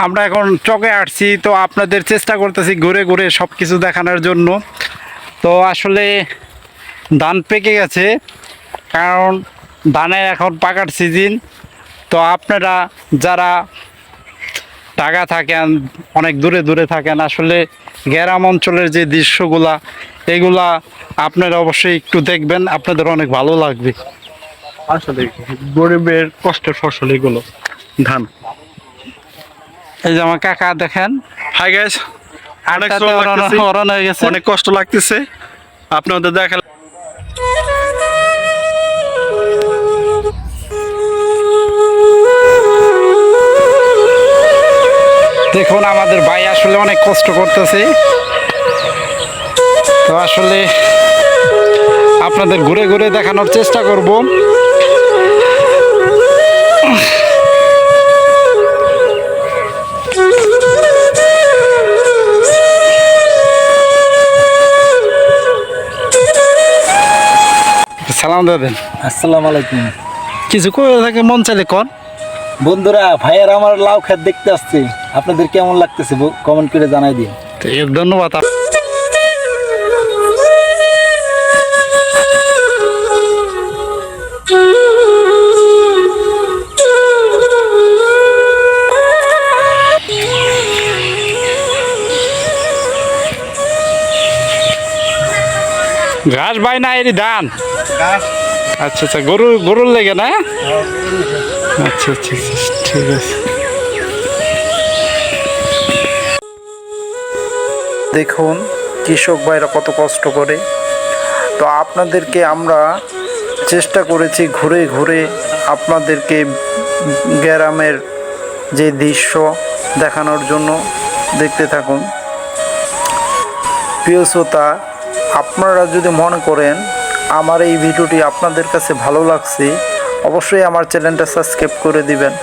আমরা এখন চকে আসছি, তো আপনাদের চেষ্টা করতেছি ঘুরে ঘুরে সব কিছু দেখানোর জন্য। তো আসলে ধান পেকে গেছে, কারণ ধানের এখন পাকার সিজন। তো আপনারা যারা ঢাকা থাকেন, অনেক দূরে দূরে থাকেন, আসলে গ্রাম অঞ্চলের যে দৃশ্যগুলা এগুলা আপনারা অবশ্যই একটু দেখবেন, আপনাদের অনেক ভালো লাগবে। আসলে গরিবের কষ্টের ফসল এগুলো ধান। এই যে আমার কাকা দেখেন, হাই গাইস, অনেক হরণ হয়ে গেছে, অনেক কষ্ট লাগতেছে আপনাদের দেখা। দেখুন আমাদের ভাই আসলে অনেক কষ্ট করতেছে। তো আসলে আপনাদের ঘুরে ঘুরে দেখানোর চেষ্টা করব। সালাম দাদেন। আসসালামু আলাইকুম। কিছু করে থাকে মন চাইলে কন। বন্ধুরা, ভাইয়ার আমার লাউ খেত দেখতে আসছে, আপনাদের কেমন লাগতেছে কমেন্ট করে জানাই দিন। ধন্যবাদ। ঘাস বাই না এর ধান। আচ্ছা আচ্ছা, গরুর লেগে না। আচ্ছা আচ্ছা ঠিক আছে। দেখুন কৃষক ভাইরা কত কষ্ট করে। তো আপনাদেরকে আমরা চেষ্টা করেছি ঘুরে ঘুরে আপনাদেরকে গ্রামের যে দৃশ্য দেখানোর জন্য। দেখতে থাকুন। প্রিয় শ্রোতা, আপনারা যদি মনে করেন আমার এই ভিডিওটি আপনাদের কাছে ভালো লাগছে, অবশ্যই আমার চ্যানেলটা সাবস্ক্রাইব করে দিবেন।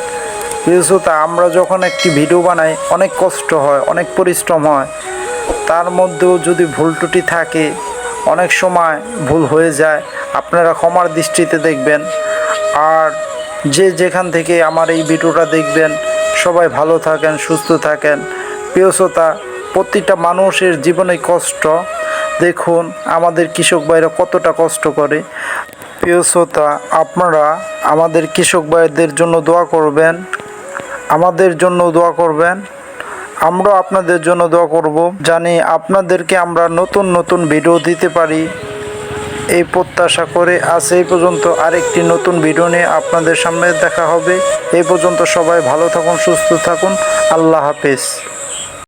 প্রিয় শ্রোতা, আমরা যখন একটি ভিডিও বানাই অনেক কষ্ট হয়, অনেক পরিশ্রম হয়। তার মধ্যেও যদি ভুল ত্রুটি থাকে, অনেক সময় ভুল হয়ে যায়, আপনারা ক্ষমার দৃষ্টিতে দেখবেন। আর যে যেখান থেকে আমার এই ভিডিওটা দেখবেন, সবাই ভালো থাকেন, সুস্থ থাকেন। প্রিয় শ্রোতা, প্রতিটা মানুষের জীবনে কষ্ট। দেখুন আমাদের কৃষক ভাইরা কতটা কষ্ট করে। প্রিয় শ্রোতা, আপনারা আমাদের কৃষক ভাইদের জন্য দোয়া করবেন, আমাদের জন্য দোয়া করবেন, আমরাও আপনাদের জন্য দোয়া করব। জানি আপনাদেরকে আমরা নতুন নতুন ভিডিও দিতে পারি, এই প্রত্যাশা করে আজ এই পর্যন্ত। আরেকটি নতুন ভিডিও নিয়ে আপনাদের সামনে দেখা হবে। এই পর্যন্ত সবাই ভালো থাকুন, সুস্থ থাকুন। আল্লাহ হাফেজ।